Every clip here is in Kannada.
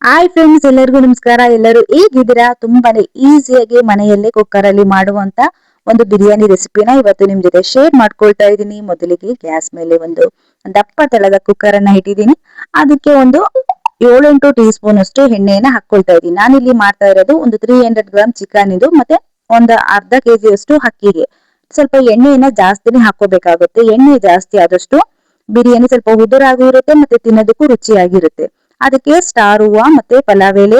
ಹಾಯ್ ಫ್ರೆಂಡ್ಸ್, ಎಲ್ಲರಿಗೂ ನಮಸ್ಕಾರ. ಎಲ್ಲರೂ ಹೇಗಿದ್ದೀರಾ? ತುಂಬಾನೇ ಈಸಿಯಾಗಿ ಮನೆಯಲ್ಲೇ ಕುಕ್ಕರ್ ಅಲ್ಲಿ ಮಾಡುವಂತ ಒಂದು ಬಿರಿಯಾನಿ ರೆಸಿಪಿನ ಇವತ್ತು ನಿಮ್ ಜೊತೆ ಶೇರ್ ಮಾಡ್ಕೊಳ್ತಾ ಇದ್ದೀನಿ. ಮೊದಲಿಗೆ ಗ್ಯಾಸ್ ಮೇಲೆ ಒಂದು ದಪ್ಪ ತಳದ ಕುಕ್ಕರ್ ಅನ್ನ ಇಟ್ಟಿದ್ದೀನಿ. ಅದಕ್ಕೆ ಒಂದು 7-8 ಟೀ ಸ್ಪೂನ್ ಅಷ್ಟು ಎಣ್ಣೆಯನ್ನ ಹಾಕೊಳ್ತಾ ಇದ್ದೀನಿ. ನಾನಿಲ್ಲಿ ಮಾಡ್ತಾ ಇರೋದು ಒಂದು 300 ಗ್ರಾಮ್ ಚಿಕನ್ ಇದು, ಮತ್ತೆ ಒಂದು ಅರ್ಧ ಕೆಜಿ ಅಷ್ಟು ಅಕ್ಕಿಗೆ ಸ್ವಲ್ಪ ಎಣ್ಣೆಯನ್ನ ಜಾಸ್ತಿನೇ ಹಾಕೋಬೇಕಾಗುತ್ತೆ. ಎಣ್ಣೆ ಜಾಸ್ತಿ ಆದಷ್ಟು ಬಿರಿಯಾನಿ ಸ್ವಲ್ಪ ಉದುರಾಗೂ ಇರುತ್ತೆ, ಮತ್ತೆ ತಿನ್ನೋದಕ್ಕೂ ರುಚಿಯಾಗಿರುತ್ತೆ. ಅದಕ್ಕೆ ಸ್ಟಾರ್ ಹೂವ ಮತ್ತೆ ಪಲಾವ್ ಎಲೆ,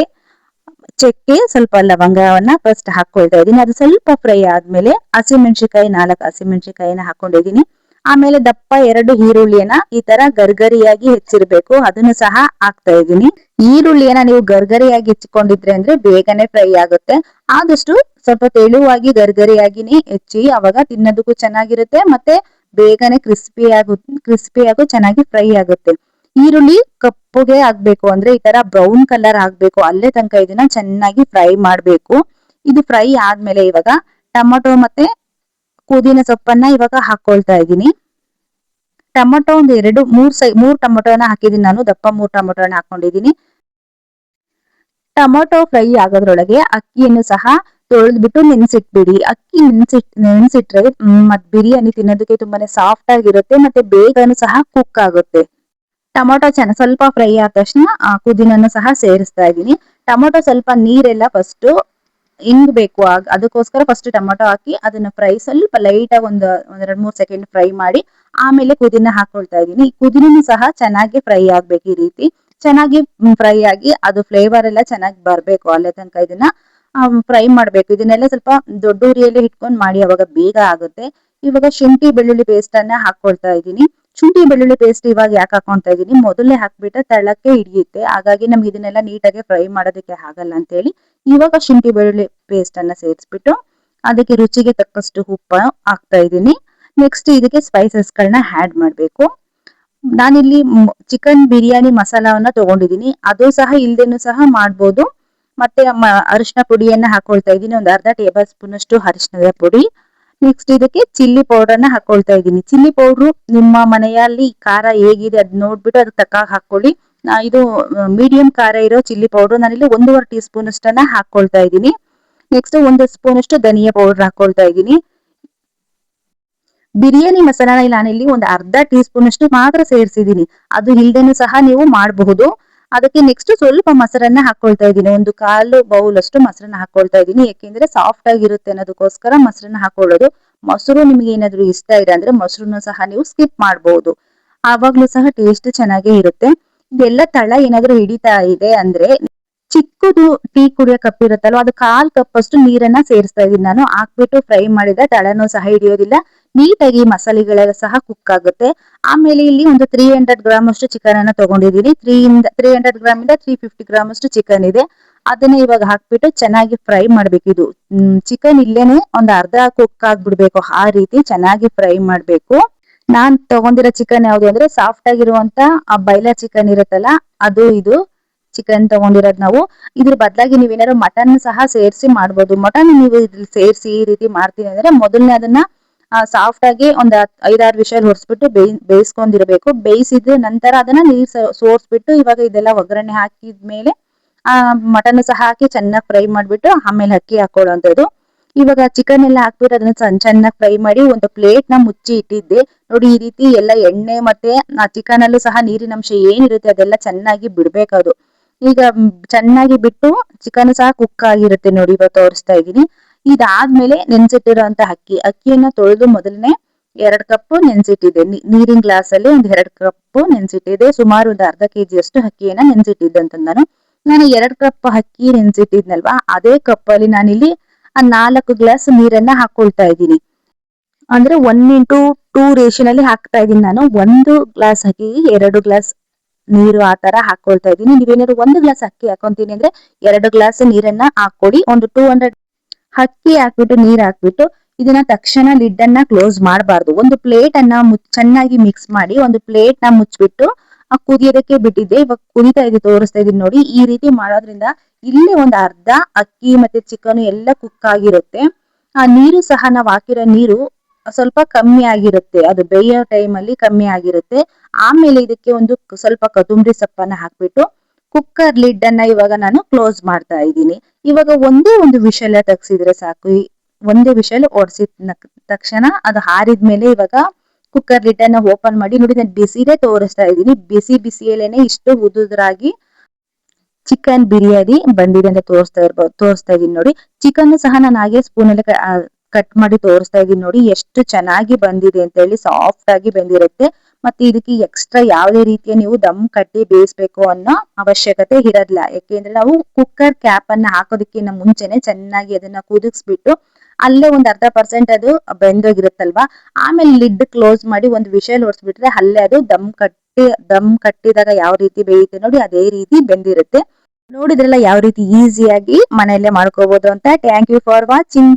ಚಕ್ಕೆ, ಸ್ವಲ್ಪ ಲವಂಗವನ್ನ ಫಸ್ಟ್ ಹಾಕೊಳ್ತಾ ಇದ್ದೀನಿ. ಅದು ಸ್ವಲ್ಪ ಫ್ರೈ ಆದ್ಮೇಲೆ ಹಸಿಮೆಣಸಿಕಾಯಿ 4 ಹಸಿಮೆಣಸಿಕಾಯಿನ ಹಾಕೊಂಡಿದೀನಿ. ಆಮೇಲೆ ದಪ್ಪ 2 ಈರುಳ್ಳಿಯನ್ನ ಈ ತರ ಗರ್ಗರಿಯಾಗಿ ಹೆಚ್ಚಿರ್ಬೇಕು, ಅದನ್ನು ಸಹ ಹಾಕ್ತಾ ಇದ್ದೀನಿ. ಈರುಳ್ಳಿಯನ್ನ ನೀವು ಗರ್ಗರಿಯಾಗಿ ಹೆಚ್ಚಿಕೊಂಡಿದ್ರೆ ಅಂದ್ರೆ ಬೇಗನೆ ಫ್ರೈ ಆಗುತ್ತೆ. ಆದಷ್ಟು ಸ್ವಲ್ಪ ತೆಳುವಾಗಿ ಗರ್ಗರಿಯಾಗಿನೇ ಹೆಚ್ಚಿ, ಅವಾಗ ತಿನ್ನೋದಕ್ಕೂ ಚೆನ್ನಾಗಿರುತ್ತೆ, ಮತ್ತೆ ಬೇಗನೆ ಕ್ರಿಸ್ಪಿಯಾಗೂ ಚೆನ್ನಾಗಿ ಫ್ರೈ ಆಗುತ್ತೆ. ಈರುಳ್ಳಿ ಕಪ್ಪುಗೆ ಆಗ್ಬೇಕು ಅಂದ್ರೆ ಈ ತರ ಬ್ರೌನ್ ಕಲರ್ ಆಗ್ಬೇಕು, ಅಲ್ಲೇ ತನಕ ಇದನ್ನ ಚೆನ್ನಾಗಿ ಫ್ರೈ ಮಾಡ್ಬೇಕು. ಇದು ಫ್ರೈ ಆದ್ಮೇಲೆ ಇವಾಗ ಟೊಮೊಟೊ ಮತ್ತೆ ಪುದೀನ ಸೊಪ್ಪನ್ನ ಇವಾಗ ಹಾಕೊಳ್ತಾ ಇದ್ದೀನಿ. ಟೊಮೊಟೊ ಒಂದು 3 ಟೊಮೊಟೊನ ಹಾಕಿದೀನಿ ನಾನು, ದಪ್ಪ 3 ಟೊಮೊಟೊನ ಹಾಕೊಂಡಿದೀನಿ. ಟೊಮೊಟೊ ಫ್ರೈ ಆಗೋದ್ರೊಳಗೆ ಅಕ್ಕಿಯನ್ನು ಸಹ ತೊಳೆದ್ಬಿಟ್ಟು ನೆನ್ಸಿಟ್ಬಿಡಿ. ಅಕ್ಕಿ ನೆನ್ಸಿಟ್ರೆ ಮತ್ ಬಿರಿಯಾನಿ ತಿನ್ನೋದಕ್ಕೆ ತುಂಬಾನೇ ಸಾಫ್ಟ್ ಆಗಿರುತ್ತೆ, ಮತ್ತೆ ಬೇಗನೂ ಸಹ ಕುಕ್ ಆಗುತ್ತೆ. ಟೊಮೊಟೊ ಸ್ವಲ್ಪ ಫ್ರೈ ಆದ ತಕ್ಷಣ ಪುದೀನನ್ನು ಸಹ ಸೇರಿಸ್ತಾ ಇದ್ದೀನಿ. ಟೊಮೊಟೊ ಸ್ವಲ್ಪ ನೀರೆಲ್ಲ ಫಸ್ಟ್ ಇಂಗ್ಬೇಕು, ಅದಕ್ಕೋಸ್ಕರ ಫಸ್ಟ್ ಟೊಮೊಟೊ ಹಾಕಿ ಅದನ್ನ ಫ್ರೈ ಸ್ವಲ್ಪ ಲೈಟ್ ಆಗಿ ಒಂದು 2-3 ಸೆಕೆಂಡ್ ಫ್ರೈ ಮಾಡಿ ಆಮೇಲೆ ಪುದೀನ ಹಾಕೊಳ್ತಾ ಇದ್ದೀನಿ. ಪುದೀನೂ ಸಹ ಚೆನ್ನಾಗಿ ಫ್ರೈ ಆಗ್ಬೇಕು. ಈ ರೀತಿ ಚೆನ್ನಾಗಿ ಫ್ರೈ ಆಗಿ ಅದು ಫ್ಲೇವರ್ ಎಲ್ಲ ಚೆನ್ನಾಗಿ ಬರ್ಬೇಕು, ಅಲ್ಲೇ ತನಕ ಇದನ್ನ ಫ್ರೈ ಮಾಡ್ಬೇಕು. ಇದನ್ನೆಲ್ಲ ಸ್ವಲ್ಪ ದೊಡ್ಡ ಉರಿಯಲ್ಲಿ ಇಟ್ಕೊಂಡು ಮಾಡಿ, ಅವಾಗ ಬೇಗ ಆಗುತ್ತೆ. ಇವಾಗ ಶುಂಠಿ ಬೆಳ್ಳುಳ್ಳಿ ಪೇಸ್ಟ್ ಅನ್ನ ಹಾಕೊಳ್ತಾ ಇದ್ದೀನಿ. ಶುಂಠಿ ಬೆಳ್ಳುಳ್ಳಿ ಪೇಸ್ಟ್ ಇವಾಗ ಯಾಕೆ ಹಾಕೊಳ್ತಾ ಇದ್ದೀನಿ, ಮೊದಲನೇ ಹಾಕ್ಬಿಟ್ರೆ ತಳಕ್ಕೆ ಹಿಡಿಯುತ್ತೆ, ಹಾಗಾಗಿ ನಮ್ಗೆ ಇದನ್ನೆಲ್ಲ ನೀಟಾಗಿ ಫ್ರೈ ಮಾಡೋದಕ್ಕೆ ಆಗಲ್ಲ ಅಂತ ಹೇಳಿ ಇವಾಗ ಶುಂಠಿ ಬೆಳ್ಳುಳ್ಳಿ ಪೇಸ್ಟ್ ಅನ್ನ ಸೇರಿಸ್ಬಿಟ್ಟು ಅದಕ್ಕೆ ರುಚಿಗೆ ತಕ್ಕಷ್ಟು ಉಪ್ಪು ಹಾಕ್ತಾ ಇದ್ದೀನಿ. ನೆಕ್ಸ್ಟ್ ಇದಕ್ಕೆ ಸ್ಪೈಸಸ್ ಗಳನ್ನ ಆಡ್ ಮಾಡ್ಬೇಕು. ನಾನಿಲ್ಲಿ ಚಿಕನ್ ಬಿರಿಯಾನಿ ಮಸಾಲಾವನ್ನ ತಗೊಂಡಿದ್ದೀನಿ, ಅದು ಸಹ ಇಲ್ದೇನು ಸಹ ಮಾಡ್ಬೋದು. ಮತ್ತೆ ಅರಿಶಿನ ಪುಡಿಯನ್ನ ಹಾಕೊಳ್ತಾ ಇದ್ದೀನಿ, ಒಂದು ಅರ್ಧ ಟೇಬಲ್ ಸ್ಪೂನ್ ಅಷ್ಟು ಅರಿಶಿನದ ಪುಡಿ. ನೆಕ್ಸ್ಟ್ ಇದಕ್ಕೆ ಚಿಲ್ಲಿ ಪೌಡರ್ನ ಹಾಕೊಳ್ತಾ ಇದ್ದೀನಿ. ಚಿಲ್ಲಿ ಪೌಡ್ರು ನಿಮ್ಮ ಮನೆಯಲ್ಲಿ ಖಾರ ಹೇಗಿದೆ ಅದ್ ನೋಡ್ಬಿಟ್ಟು ಅದ್ ತಕ್ಕಾಗ ಹಾಕೊಳ್ಳಿ. ಇದು ಮೀಡಿಯಂ ಖಾರ ಇರೋ ಚಿಲ್ಲಿ ಪೌಡರ್ ನಾನಿಲ್ಲಿ 1.5 ಟೀ ಸ್ಪೂನ್ ಅಷ್ಟನ್ನ ಹಾಕೊಳ್ತಾ ಇದ್ದೀನಿ. ನೆಕ್ಸ್ಟ್ 1 ಸ್ಪೂನ್ ಅಷ್ಟು ಧನಿಯಾ ಪೌಡರ್ ಹಾಕೊಳ್ತಾ ಇದ್ದೀನಿ. ಬಿರಿಯಾನಿ ಮಸಾಲ ನಾನಿಲ್ಲಿ ಒಂದು ಅರ್ಧ ಟೀ ಸ್ಪೂನ್ ಅಷ್ಟು ಮಾತ್ರ ಸೇರಿಸಿದೀನಿ, ಅದು ಇಲ್ದೇನು ಸಹ ನೀವು ಮಾಡಬಹುದು. ಅದಕ್ಕೆ ನೆಕ್ಸ್ಟ್ ಸ್ವಲ್ಪ ಮೊಸರನ್ನ ಹಾಕೊಳ್ತಾ ಇದ್ದೀನಿ, ಒಂದು 1/4 ಬೌಲ್ ಅಷ್ಟು ಮೊಸರನ್ನ ಹಾಕೊಳ್ತಾ ಇದ್ದೀನಿ. ಯಾಕೆಂದ್ರೆ ಸಾಫ್ಟ್ ಆಗಿರುತ್ತೆ ಅನ್ನೋದಕ್ಕೋಸ್ಕರ ಮೊಸರನ್ನ ಹಾಕೊಳ್ಳೋದು. ಮೊಸರು ನಿಮ್ಗೆ ಏನಾದ್ರು ಇಷ್ಟ ಇದೆ ಅಂದ್ರೆ ಮೊಸರನ್ನು ಸಹ ನೀವು ಸ್ಕಿಪ್ ಮಾಡಬಹುದು, ಆವಾಗ್ಲೂ ಸಹ ಟೇಸ್ಟ್ ಚೆನ್ನಾಗೇ ಇರುತ್ತೆ. ಇದೆಲ್ಲ ತಳ ಏನಾದ್ರು ಹಿಡಿತಾ ಇದೆ ಅಂದ್ರೆ ಚಿಕ್ಕದು ಟೀ ಕುಡಿಯೋ ಕಪ್ ಇರುತ್ತಲ್ವ, ಅದು 1/4 ಕಪ್ ಅಷ್ಟು ನೀರನ್ನ ಸೇರಿಸ್ತಾ ಇದೀನಿ ನಾನು. ಹಾಕ್ಬಿಟ್ಟು ಫ್ರೈ ಮಾಡಿದ ತಳನೂ ಸಹ ಹಿಡಿಯೋದಿಲ್ಲ, ನೀಟಾಗಿ ಮಸಾಲೆಗಳೆಲ್ಲ ಸಹ ಕುಕ್ ಆಗುತ್ತೆ. ಆಮೇಲೆ ಇಲ್ಲಿ ಒಂದು 300 ಗ್ರಾಮ್ ಅಷ್ಟು ಚಿಕನ್ ಅನ್ನ ತಗೊಂಡಿದ್ದೀನಿ. 300 ಗ್ರಾಮ್ ಇಂದ 350 ಗ್ರಾಮ್ ಅಷ್ಟು ಚಿಕನ್ ಇದೆ. ಅದನ್ನ ಇವಾಗ ಹಾಕ್ಬಿಟ್ಟು ಚೆನ್ನಾಗಿ ಫ್ರೈ ಮಾಡ್ಬೇಕು. ಇದು ಚಿಕನ್ ಇಲ್ಲೇನೆ ಒಂದ್ ಅರ್ಧ ಕುಕ್ ಆಗ್ಬಿಡ್ಬೇಕು, ಆ ರೀತಿ ಚೆನ್ನಾಗಿ ಫ್ರೈ ಮಾಡ್ಬೇಕು. ನಾನ್ ತಗೊಂಡಿರೋ ಚಿಕನ್ ಯಾವ್ದು ಅಂದ್ರೆ ಸಾಫ್ಟ್ ಆಗಿರುವಂತ ಬೈಲರ್ ಚಿಕನ್ ಇರುತ್ತಲ್ಲ, ಅದು ಇದು ಚಿಕನ್ ತಗೊಂಡಿರೋದು ನಾವು. ಇದ್ರ ಬದಲಾಗಿ ನೀವೇನಾದ್ರು ಮಟನ್ ಸಹ ಸೇರಿಸಿ ಮಾಡ್ಬೋದು. ಮಟನ್ ನೀವು ಇದ್ರಲ್ಲಿ ಸೇರಿಸಿ ಈ ರೀತಿ ಮಾಡ್ತೀನಿ ಅಂದ್ರೆ ಮೊದಲನೇ ಅದನ್ನ ಸಾಫ್ಟ್ ಆಗಿ ಒಂದ್ 5-6 ವಿಷಲ್ ಹೊಡ್ಸ್ಬಿಟ್ಟು ಬೇಯಿಸ್ಕೊಂಡಿರ್ಬೇಕು. ಬೇಯಿಸಿದ ನಂತರ ಅದನ್ನ ನೀರ್ ಸೋರ್ಸ್ಬಿಟ್ಟು ಇವಾಗ ಇದೆಲ್ಲ ಒಗ್ಗರಣೆ ಹಾಕಿದ್ಮೇಲೆ ಮಟನ್ ಸಹ ಹಾಕಿ ಚೆನ್ನಾಗಿ ಫ್ರೈ ಮಾಡ್ಬಿಟ್ಟು ಆಮೇಲೆ ಅಕ್ಕಿ ಹಾಕೊಳ್ಳುವಂಥದ್ದು. ಇವಾಗ ಚಿಕನ್ ಎಲ್ಲ ಹಾಕ್ಬಿಟ್ಟು ಅದನ್ನ ಚೆನ್ನಾಗಿ ಫ್ರೈ ಮಾಡಿ ಒಂದು ಪ್ಲೇಟ್ ನ ಮುಚ್ಚಿ ಇಟ್ಟಿದ್ದೆ. ನೋಡಿ, ಈ ರೀತಿ ಎಲ್ಲ ಎಣ್ಣೆ ಮತ್ತೆ ಚಿಕನ್ ಅಲ್ಲೂ ಸಹ ನೀರಿನ ಅಂಶ ಏನಿರುತ್ತೆ ಅದೆಲ್ಲ ಚೆನ್ನಾಗಿ ಬಿಡ್ಬೇಕದು. ಈಗ ಚೆನ್ನಾಗಿ ಬಿಟ್ಟು ಚಿಕನ್ ಸಹ ಕುಕ್ ಆಗಿರುತ್ತೆ ನೋಡಿ, ಇವಾಗ ತೋರಿಸ್ತಾ ಇದ್ದೀನಿ. ಇದಾದ್ಮೇಲೆ ನೆನ್ಸಿಟ್ಟಿರುವಂತ ಅಕ್ಕಿಯನ್ನ ತೊಳೆದು ಮೊದಲನೇ 2 ಕಪ್ ನೆನ್ಸಿಟ್ಟಿದೆ. ನೀರಿನ ಗ್ಲಾಸ್ ಅಲ್ಲಿ ಒಂದ್ 2 ಕಪ್ ನೆನ್ಸಿಟ್ಟಿದೆ. ಸುಮಾರು ಒಂದು ಅರ್ಧ ಕೆಜಿ ಅಷ್ಟು ಅಕ್ಕಿಯನ್ನ ನೆನ್ಸಿಟ್ಟಿದ್ದಂತ ನಾನು 2 ಕಪ್ ಅಕ್ಕಿ ನೆನ್ಸಿಟ್ಟಿದ್ನಲ್ವಾ, ಅದೇ ಕಪ್ ಅಲ್ಲಿ ನಾನಿಲ್ಲಿ 4 ಗ್ಲಾಸ್ ನೀರನ್ನ ಹಾಕೊಳ್ತಾ ಇದ್ದೀನಿ. ಅಂದ್ರೆ 1:2 ರೇಷನ್ ಅಲ್ಲಿ ಹಾಕ್ತಾ ಇದ್ದೀನಿ ನಾನು. 1 ಗ್ಲಾಸ್ ಅಕ್ಕಿಗೆ 2 ಗ್ಲಾಸ್ ನೀರು ಆ ತರ ಹಾಕೊಳ್ತಾ ಇದ್ದೀನಿ. ನೀವೇನಾದ್ರು 1 ಗ್ಲಾಸ್ ಅಕ್ಕಿ ಹಾಕೊಂತೀನಿ ಅಂದ್ರೆ 2 ಗ್ಲಾಸ್ ನೀರನ್ನ ಹಾಕೊಡಿ. ಒಂದು 200 ಅಕ್ಕಿ ಹಾಕ್ಬಿಟ್ಟು ನೀರ್ ಹಾಕ್ಬಿಟ್ಟು ಇದನ್ನ ತಕ್ಷಣ ಲಿಡ್ ಅನ್ನ ಕ್ಲೋಸ್ ಮಾಡಬಾರ್ದು. ಒಂದು ಪ್ಲೇಟ್ ಅನ್ನ ಚೆನ್ನಾಗಿ ಮಿಕ್ಸ್ ಮಾಡಿ ಒಂದು ಪ್ಲೇಟ್ ನ ಮುಚ್ಚಿಬಿಟ್ಟು ಕುದಿಯೋದಕ್ಕೆ ಬಿಟ್ಟಿದ್ದೆ. ಇವಾಗ ಕುದಿತಾ ಇದೆ, ತೋರಿಸ್ತಾ ಇದೀನಿ ನೋಡಿ. ಈ ರೀತಿ ಮಾಡೋದ್ರಿಂದ ಇಲ್ಲಿ ಒಂದು ಅರ್ಧ ಅಕ್ಕಿ ಮತ್ತೆ ಚಿಕನ್ ಎಲ್ಲ ಕುಕ್ ಆಗಿರುತ್ತೆ. ಆ ನೀರು ಸಹ ನಾವು ಹಾಕಿರೋ ನೀರು ಸ್ವಲ್ಪ ಕಮ್ಮಿ ಆಗಿರುತ್ತೆ, ಅದು ಬೇಯೋ ಟೈಮ್ ಅಲ್ಲಿ ಕಮ್ಮಿ ಆಗಿರುತ್ತೆ. ಆಮೇಲೆ ಇದಕ್ಕೆ ಒಂದು ಸ್ವಲ್ಪ ಕೊತ್ತಂಬರಿ ಸೊಪ್ಪನ್ನ ಹಾಕ್ಬಿಟ್ಟು ಕುಕ್ಕರ್ ಲಿಡ್ ಅನ್ನ ಇವಾಗ ನಾನು ಕ್ಲೋಸ್ ಮಾಡ್ತಾ ಇದ್ದೀನಿ. ಇವಾಗ ಒಂದೇ ಒಂದು ವಿಷಲ್ ತೆಗ್ಸಿದ್ರೆ ಸಾಕು. ಒಂದೇ ವಿಷಲ್ ಓಡಿಸಿದ ತಕ್ಷಣ ಅದು ಹಾರಿದ್ಮೇಲೆ ಇವಾಗ ಕುಕ್ಕರ್ ಲಿಡ್ ಅನ್ನ ಓಪನ್ ಮಾಡಿ ನೋಡಿ, ನಾನು ಬಿಸಿನೇ ತೋರಿಸ್ತಾ ಇದ್ದೀನಿ. ಬಿಸಿ ಬಿಸಿಯಲ್ಲೇನೆ ಇಷ್ಟು ಉದುದ್ರಾಗಿ ಚಿಕನ್ ಬಿರಿಯಾನಿ ಬಂದಿದೆ ಅಂತ ತೋರಿಸ್ತಾ ಇದೀನಿ ನೋಡಿ. ಚಿಕನ್ ಸಹ ನಾನು ಹಾಗೆ ಸ್ಪೂನ್ ಅಲ್ಲಿ ಕಟ್ ಮಾಡಿ ತೋರಿಸ್ತಾ ಇದೀನಿ ನೋಡಿ, ಎಷ್ಟು ಚೆನ್ನಾಗಿ ಬಂದಿದೆ ಅಂತ ಹೇಳಿ. ಸಾಫ್ಟ್ ಆಗಿ ಬಂದಿರುತ್ತೆ. ಮತ್ತೆ ಇದಕ್ಕೆ ಎಕ್ಸ್ಟ್ರಾ ಯಾವುದೇ ರೀತಿಯ ನೀವು ದಮ್ ಕಟ್ಟಿ ಬೇಯಿಸ್ಬೇಕು ಅನ್ನೋ ಅವಶ್ಯಕತೆ ಇರಲ್ಲ. ಯಾಕೆಂದ್ರೆ ನಾವು ಕುಕ್ಕರ್ ಕ್ಯಾಪ್ ಅನ್ನ ಹಾಕೋದಕ್ಕಿಂತ ಮುಂಚೆನೆ ಚೆನ್ನಾಗಿ ಅದನ್ನ ಕುದಿಸ್ಬಿಟ್ಟು ಅಲ್ಲೇ ಒಂದ್ 1/2% ಅದು ಬೆಂದೋಗಿರುತ್ತಲ್ವಾ, ಆಮೇಲೆ ಲಿಡ್ ಕ್ಲೋಸ್ ಮಾಡಿ ಒಂದು ವಿಷಲ್ ಹೊಡ್ಸ್ಬಿಟ್ರೆ ಅಲ್ಲೇ ಅದು ದಮ್ ಕಟ್ಟಿದಾಗ ಯಾವ ರೀತಿ ಬೇಯುತ್ತೆ ನೋಡಿ, ಅದೇ ರೀತಿ ಬೆಂದಿರುತ್ತೆ. ನೋಡಿದ್ರಲ್ಲ ಯಾವ ರೀತಿ ಈಸಿಯಾಗಿ ಮನೆಯಲ್ಲೇ ಮಾಡ್ಕೋಬಹುದು ಅಂತ. Thank you for watching.